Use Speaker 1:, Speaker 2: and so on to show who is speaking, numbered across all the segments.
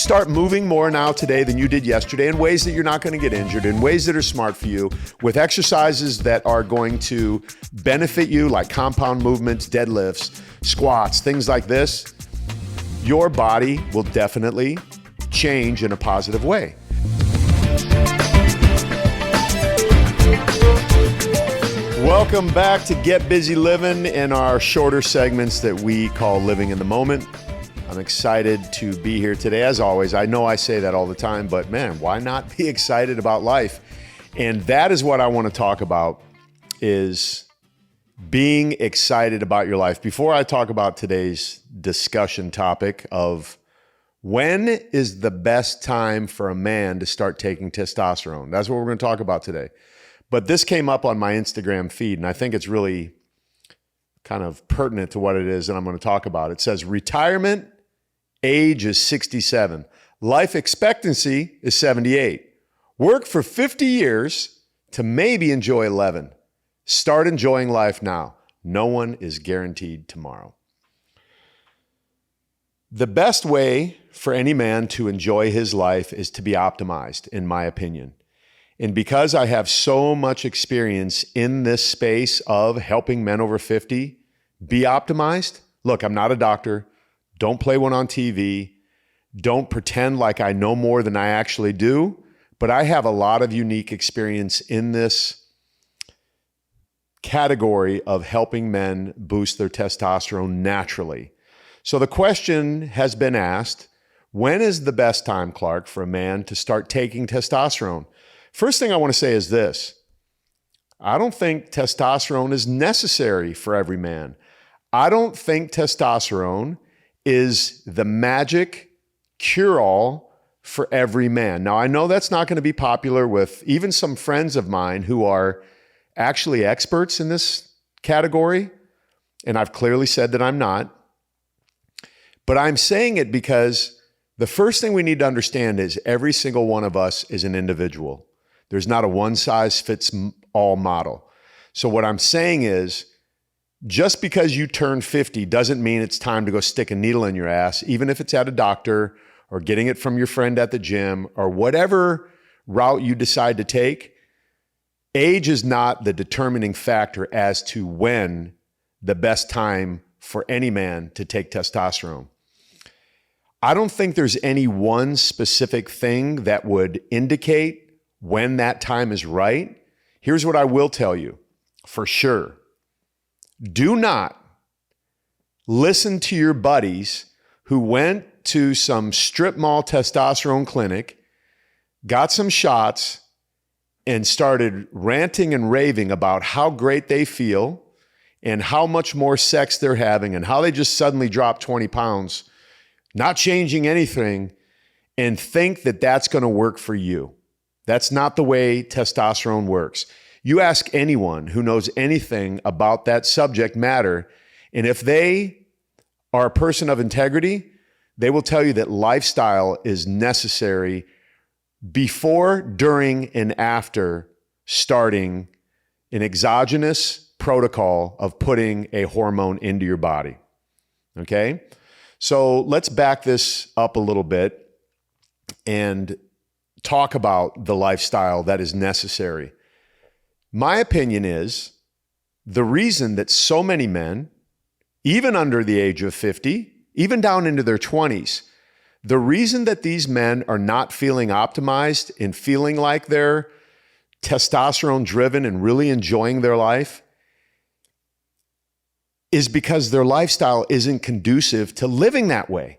Speaker 1: Start moving more now today than you did yesterday in ways that you're not going to get injured, in ways that are smart for you, with exercises that are going to benefit you, like compound movements, deadlifts, squats, things like this. Your body will definitely change in a positive way. Welcome back to Get Busy Living in our shorter segments that we call Living in the Moment. I'm excited to be here today. As always, I know I say that all the time, but man, why not be excited about life? And that is what I want to talk about, is being excited about your life. Before I talk about today's discussion topic of when is the best time for a man to start taking testosterone, that's what we're going to talk about today. But this came up on my Instagram feed, and I think it's really kind of pertinent to what it is that I'm going to talk about. It says retirement age is 67. Life expectancy is 78. Work for 50 years to maybe enjoy 11. Start enjoying life now. No one is guaranteed tomorrow. The best way for any man to enjoy his life is to be optimized, in my opinion. And because I have so much experience in this space of helping men over 50 be optimized, look, I'm not a doctor. Don't play one on TV. Don't pretend like I know more than I actually do. But I have a lot of unique experience in this category of helping men boost their testosterone naturally. So the question has been asked, when is the best time, Clark, for a man to start taking testosterone? First thing I want to say is this. I don't think testosterone is necessary for every man. I don't think testosterone is the magic cure-all for every man. Now, I know that's not going to be popular with even some friends of mine who are actually experts in this category, and I've clearly said that I'm not. But I'm saying it because the first thing we need to understand is every single one of us is an individual. There's not a one-size-fits-all model. So what I'm saying is, just because you turn 50 doesn't mean it's time to go stick a needle in your ass, even if it's at a doctor or getting it from your friend at the gym or whatever route you decide to take. Age is not the determining factor as to when the best time for any man to take testosterone. I don't think there's any one specific thing that would indicate when that time is right. Here's what I will tell you for sure. Do not listen to your buddies who went to some strip mall testosterone clinic, got some shots, and started ranting and raving about how great they feel and how much more sex they're having and how they just suddenly dropped 20 pounds, not changing anything, and think that that's going to work for you. That's not the way testosterone works. You ask anyone who knows anything about that subject matter, and if they are a person of integrity, they will tell you that lifestyle is necessary before, during, and after starting an exogenous protocol of putting a hormone into your body. Okay? So let's back this up a little bit and talk about the lifestyle that is necessary. My opinion is the reason that so many men, even under the age of 50, even down into their 20s, the reason that these men are not feeling optimized and feeling like they're testosterone driven and really enjoying their life is because their lifestyle isn't conducive to living that way.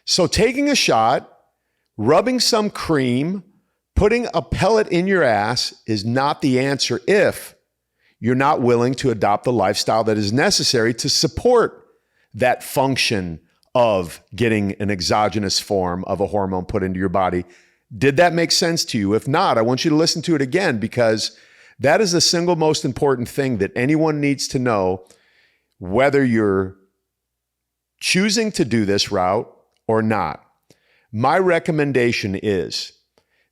Speaker 1: So taking a shot, rubbing some cream, putting a pellet in your ass is not the answer if you're not willing to adopt the lifestyle that is necessary to support that function of getting an exogenous form of a hormone put into your body. Did that make sense to you? If not, I want you to listen to it again, because that is the single most important thing that anyone needs to know, whether you're choosing to do this route or not. My recommendation is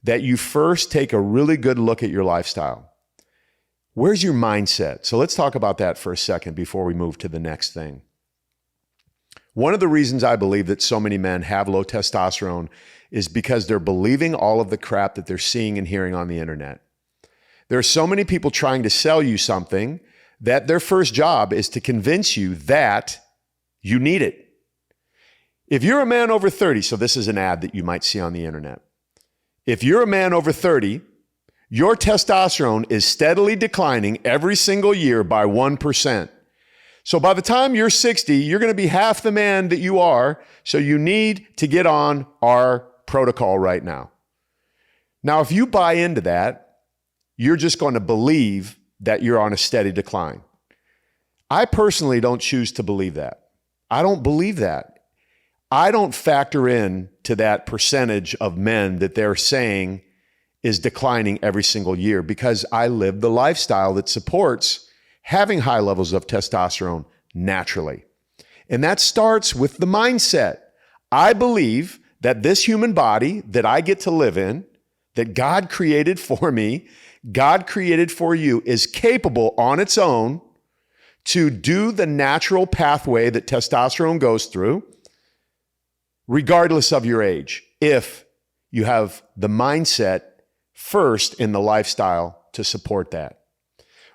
Speaker 1: that you first take a really good look at your lifestyle. Where's your mindset? So let's talk about that for a second before we move to the next thing. One of the reasons I believe that so many men have low testosterone is because they're believing all of the crap that they're seeing and hearing on the internet. There are so many people trying to sell you something that their first job is to convince you that you need it. If you're a man over 30, so this is an ad that you might see on the internet. If you're a man over 30, your testosterone is steadily declining every single year by 1%. So by the time you're 60, you're going to be half the man that you are. So you need to get on our protocol right now. Now, if you buy into that, you're just going to believe that you're on a steady decline. I personally don't choose to believe that. I don't believe that. I don't factor in to that percentage of men that they're saying is declining every single year because I live the lifestyle that supports having high levels of testosterone naturally. And that starts with the mindset. I believe that this human body that I get to live in, that God created for me, God created for you, is capable on its own to do the natural pathway that testosterone goes through, regardless of your age, if you have the mindset first in the lifestyle to support that.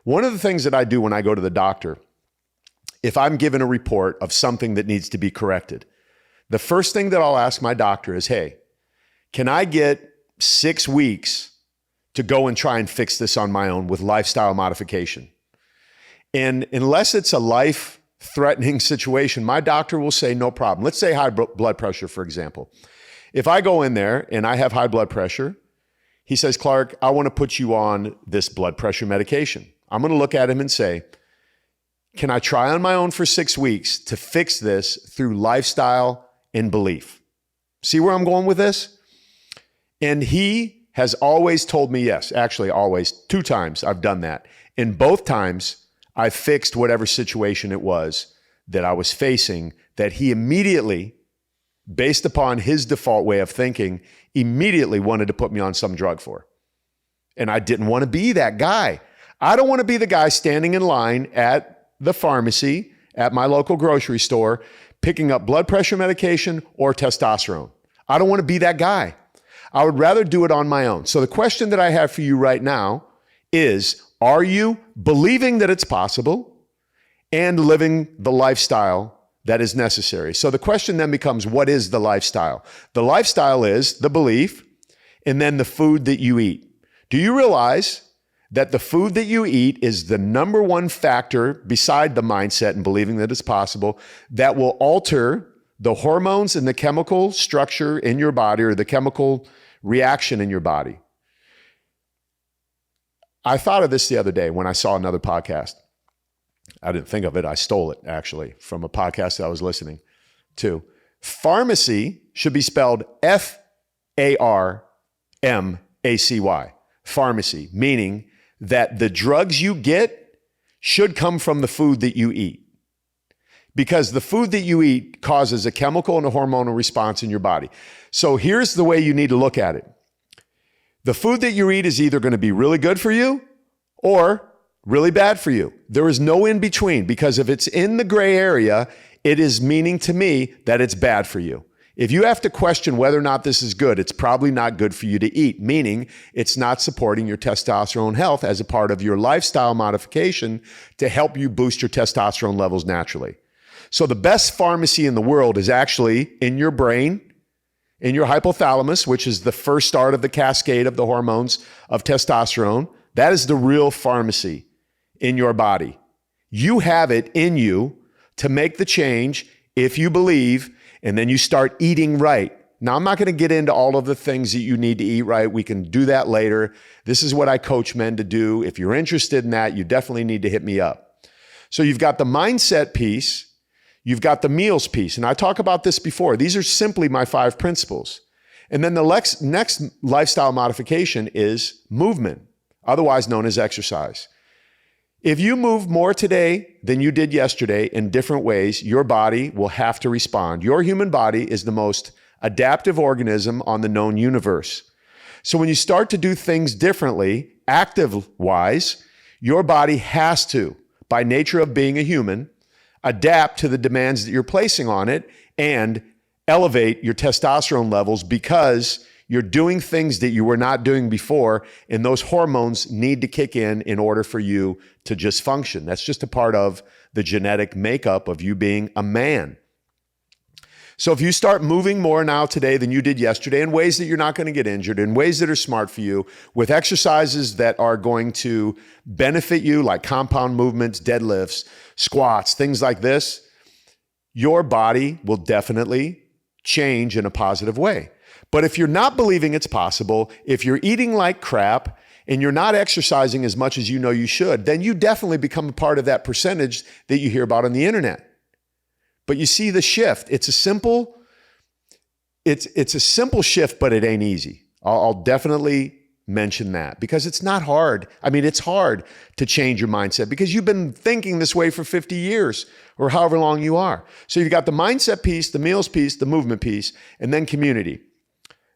Speaker 1: One of the things that I do when I go to the doctor, if I'm given a report of something that needs to be corrected, the first thing that I'll ask my doctor is, hey, can I get 6 weeks to go and try and fix this on my own with lifestyle modification? And unless it's a life-threatening situation, my doctor will say, no problem. Let's say high blood pressure, for example. If I go in there and I have high blood pressure, he says, Clark, I want to put you on this blood pressure medication. I'm going to look at him and say, can I try on my own for 6 weeks to fix this through lifestyle and belief? See where I'm going with this? And he has always told me yes. Actually, always. 2 times I've done that. And both times I fixed whatever situation it was that I was facing that he immediately, based upon his default way of thinking, immediately wanted to put me on some drug for. And I didn't want to be that guy. I don't want to be the guy standing in line at the pharmacy, at my local grocery store, picking up blood pressure medication or testosterone. I don't want to be that guy. I would rather do it on my own. So the question that I have for you right now is, are you believing that it's possible and living the lifestyle that is necessary? So the question then becomes, what is the lifestyle? The lifestyle is the belief and then the food that you eat. Do you realize that the food that you eat is the number one factor beside the mindset and believing that it's possible that will alter the hormones and the chemical structure in your body or the chemical reaction in your body? I thought of this the other day when I saw another podcast. I didn't think of it. I stole it actually from a podcast that I was listening to. Pharmacy should be spelled F-A-R-M-A-C-Y. Pharmacy, meaning that the drugs you get should come from the food that you eat. Because the food that you eat causes a chemical and a hormonal response in your body. So here's the way you need to look at it. The food that you eat is either going to be really good for you or really bad for you. There is no in between, because if it's in the gray area, it is meaning to me that it's bad for you. If you have to question whether or not this is good, it's probably not good for you to eat, meaning it's not supporting your testosterone health as a part of your lifestyle modification to help you boost your testosterone levels naturally. So the best pharmacy in the world is actually in your brain, in your hypothalamus, which is the first start of the cascade of the hormones of testosterone. That is the real pharmacy in your body. You have it in you to make the change if you believe, and then you start eating right. Now, I'm not going to get into all of the things that you need to eat right. We can do that later. This is what I coach men to do. If you're interested in that, you definitely need to hit me up. So you've got the mindset piece. You've got the meals piece. And I talk about this before. These are simply my 5 principles. And then the next lifestyle modification is movement, otherwise known as exercise. If you move more today than you did yesterday in different ways, your body will have to respond. Your human body is the most adaptive organism on the known universe. So when you start to do things differently, active-wise, your body has to, by nature of being a human, adapt to the demands that you're placing on it, and elevate your testosterone levels because you're doing things that you were not doing before, and those hormones need to kick in order for you to just function. That's just a part of the genetic makeup of you being a man. So if you start moving more now today than you did yesterday in ways that you're not going to get injured, in ways that are smart for you, with exercises that are going to benefit you, like compound movements, deadlifts, squats, things like this, your body will definitely change in a positive way. But if you're not believing it's possible, if you're eating like crap and you're not exercising as much as you know you should, then you definitely become a part of that percentage that you hear about on the internet. But you see the shift. It's a simple shift, but it ain't easy. I'll definitely mention that because it's not hard. I mean, it's hard to change your mindset because you've been thinking this way for 50 years or however long you are. So you've got the mindset piece, the meals piece, the movement piece, and then community.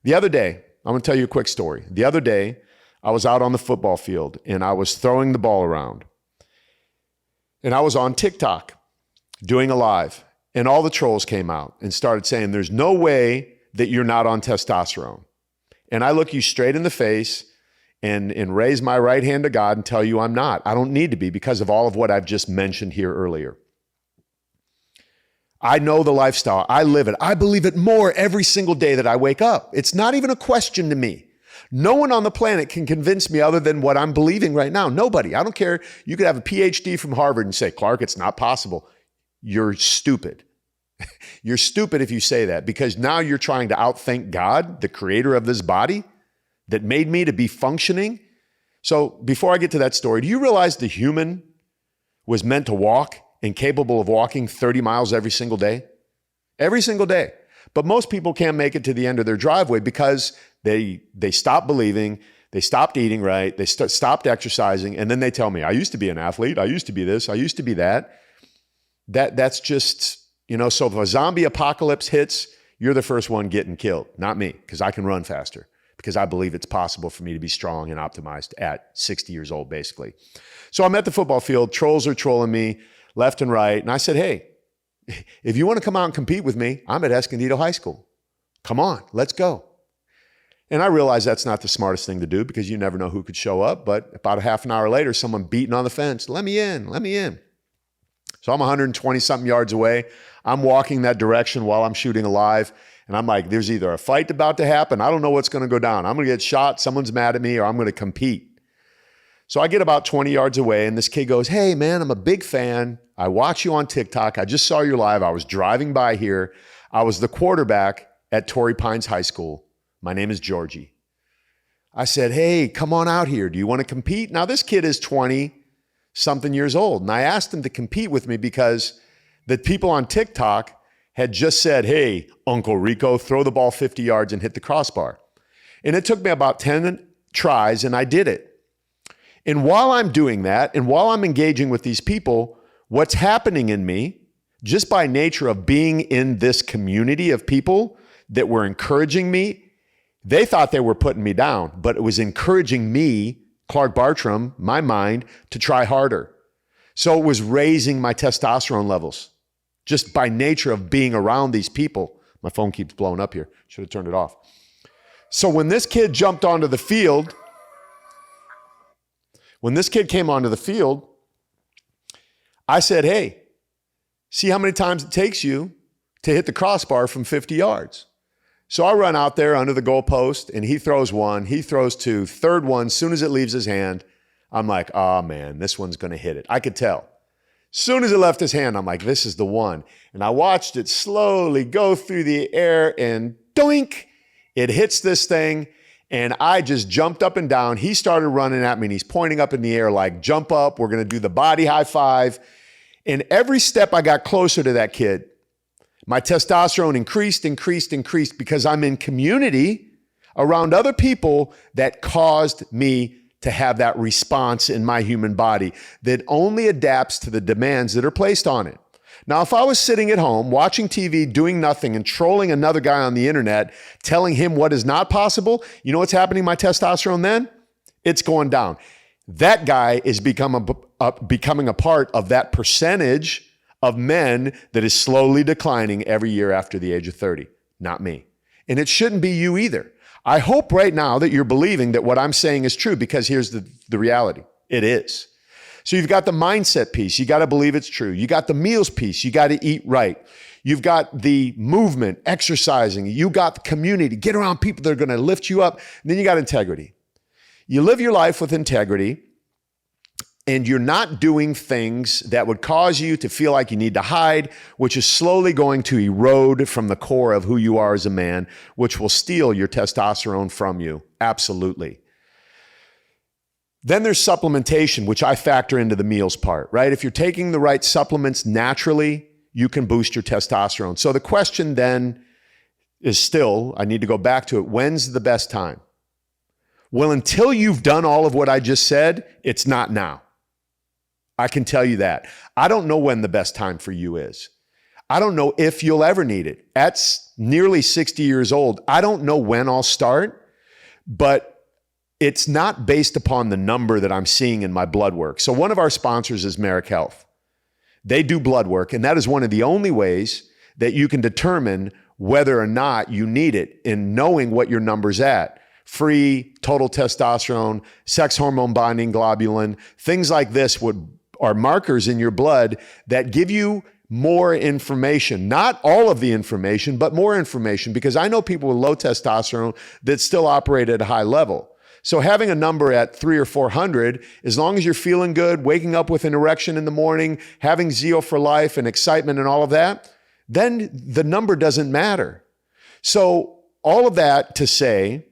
Speaker 1: The other day, I'm going to tell you a quick story. The other day, I was out on the football field and I was throwing the ball around. And I was on TikTok doing a live. And all the trolls came out and started saying, there's no way that you're not on testosterone. And I look you straight in the face and raise my right hand to God and tell you I'm not. I don't need to be because of all of what I've just mentioned here earlier. I know the lifestyle. I live it. I believe it more every single day that I wake up. It's not even a question to me. No one on the planet can convince me other than what I'm believing right now. Nobody. I don't care. You could have a PhD from Harvard and say, Clark, it's not possible. You're stupid. You're stupid if you say that because now you're trying to outthink God, the creator of this body that made me to be functioning. So before I get to that story, do you realize the human was meant to walk and capable of walking 30 miles every single day? Every single day. But most people can't make it to the end of their driveway because they stopped believing, they stopped eating right, they stopped exercising, and then they tell me, I used to be an athlete, I used to be this, I used to be that. That's just, so if a zombie apocalypse hits, you're the first one getting killed, not me, because I can run faster, because I believe it's possible for me to be strong and optimized at 60 years old, basically. So I'm at the football field, trolls are trolling me left and right, and I said, hey, if you want to come out and compete with me, I'm at Escondido High School. Come on, let's go. And I realized that's not the smartest thing to do because you never know who could show up, but about a half an hour later, someone beating on the fence, let me in, let me in. So I'm 120 something yards away. I'm walking that direction while I'm shooting a live. And I'm like, there's either a fight about to happen. I don't know what's going to go down. I'm going to get shot. Someone's mad at me or I'm going to compete. So I get about 20 yards away and this kid goes, hey man, I'm a big fan. I watch you on TikTok. I just saw you live. I was driving by here. I was the quarterback at Torrey Pines High School. My name is Georgie. I said, hey, come on out here. Do you want to compete? Now this kid is 20 something years old. And I asked him to compete with me because the people on TikTok had just said, hey, Uncle Rico, throw the ball 50 yards and hit the crossbar. And it took me about 10 tries and I did it. And while I'm doing that and while I'm engaging with these people, what's happening in me, just by nature of being in this community of people that were encouraging me, they thought they were putting me down, but it was encouraging me, Clark Bartram, my mind, to try harder. So it was raising my testosterone levels just by nature of being around these people. My phone keeps blowing up here. Should have turned it off. So when this kid jumped onto the field, when this kid came onto the field, I said, hey, see how many times it takes you to hit the crossbar from 50 yards. So I run out there under the goalpost and he throws one, he throws two, third one, as soon as it leaves his hand, I'm like, oh man, this one's going to hit it. I could tell. Soon as it left his hand, I'm like, this is the one. And I watched it slowly go through the air and doink, it hits this thing. And I just jumped up and down. He started running at me and he's pointing up in the air like, jump up, we're going to do the body high five. And every step I got closer to that kid, my testosterone increased because I'm in community around other people that caused me to have that response in my human body that only adapts to the demands that are placed on it. Now, if I was sitting at home watching TV, doing nothing and trolling another guy on the internet, telling him what is not possible, you know what's happening to my testosterone then? It's going down. That guy is becoming a part of that percentage of men that is slowly declining every year after the age of 30. Not me. And it shouldn't be you either. I hope right now that you're believing that what I'm saying is true, because here's the reality. It is. So you've got the mindset piece. You got to believe it's true. You got the meals piece. You got to eat right. You've got the movement, exercising. You got the community. Get around people that are going to lift you up. And then you got integrity. You live your life with integrity, and you're not doing things that would cause you to feel like you need to hide, which is slowly going to erode from the core of who you are as a man, which will steal your testosterone from you. Absolutely. Then there's supplementation, which I factor into the meals part, right? If you're taking the right supplements naturally, you can boost your testosterone. So the question then is still, I need to go back to it, when's the best time? Well, until you've done all of what I just said, it's not now. I can tell you that. I don't know when the best time for you is. I don't know if you'll ever need it. At nearly 60 years old, I don't know when I'll start, but it's not based upon the number that I'm seeing in my blood work. So one of our sponsors is Merrick Health. They do blood work, and that is one of the only ways that you can determine whether or not you need it in knowing what your number's at. Free, total testosterone, sex hormone binding globulin, things like this are markers in your blood that give you more information. Not all of the information, but more information, because I know people with low testosterone that still operate at a high level. So having a number at 300 or 400, as long as you're feeling good, waking up with an erection in the morning, having zeal for life and excitement and all of that, then the number doesn't matter. So all of that to say,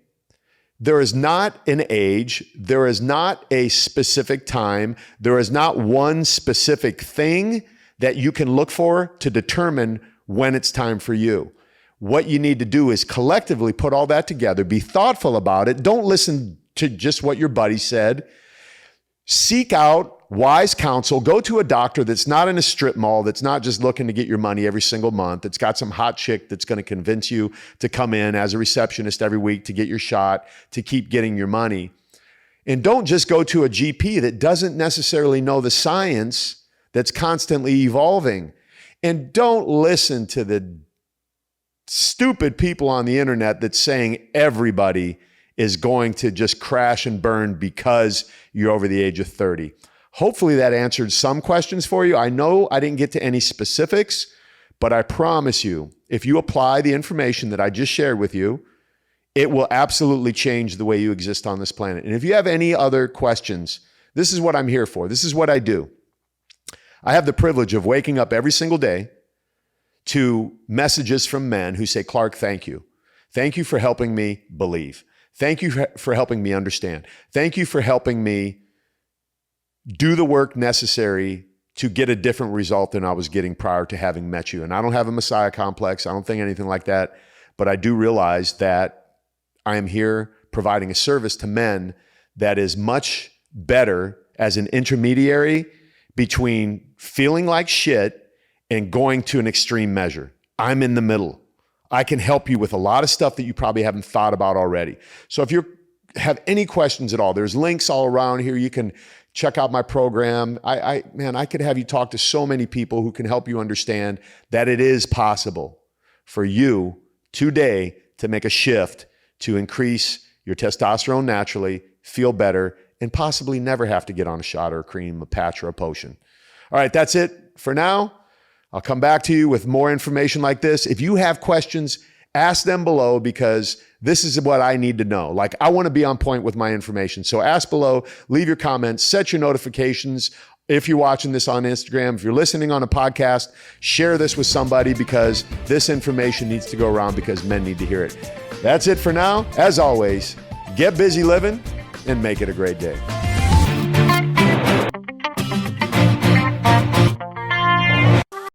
Speaker 1: there is not an age, there is not a specific time, there is not one specific thing that you can look for to determine when it's time for you. What you need to do is collectively put all that together, be thoughtful about it. Don't listen to just what your buddy said. Seek out wise counsel. Go to a doctor that's not in a strip mall, that's not just looking to get your money every single month. It's got some hot chick that's going to convince you to come in as a receptionist every week to get your shot, to keep getting your money. And don't just go to a GP that doesn't necessarily know the science that's constantly evolving. And don't listen to the stupid people on the internet that's saying everybody is going to just crash and burn because you're over the age of 30. Hopefully that answered some questions for you. I know I didn't get to any specifics, but I promise you, if you apply the information that I just shared with you, it will absolutely change the way you exist on this planet. And if you have any other questions, this is what I'm here for. This is what I do. I have the privilege of waking up every single day to messages from men who say, Clark, thank you. Thank you for helping me believe. Thank you for helping me understand. Thank you for helping me do the work necessary to get a different result than I was getting prior to having met you. And I don't have a Messiah complex. I don't think anything like that. But I do realize that I am here providing a service to men that is much better as an intermediary between feeling like shit and going to an extreme measure. I'm in the middle. I can help you with a lot of stuff that you probably haven't thought about already. So if you have any questions at all, there's links all around here. You can check out my program. I could have you talk to so many people who can help you understand that it is possible for you today to make a shift to increase your testosterone naturally, feel better, and possibly never have to get on a shot or a cream, a patch, or a potion. All right, that's it for now. I'll come back to you with more information like this. If you have questions, ask them below, because this is what I need to know. Like, I want to be on point with my information. So ask below, leave your comments, set your notifications. If you're watching this on Instagram, if you're listening on a podcast, share this with somebody, because this information needs to go around because men need to hear it. That's it for now. As always, get busy living and make it a great day.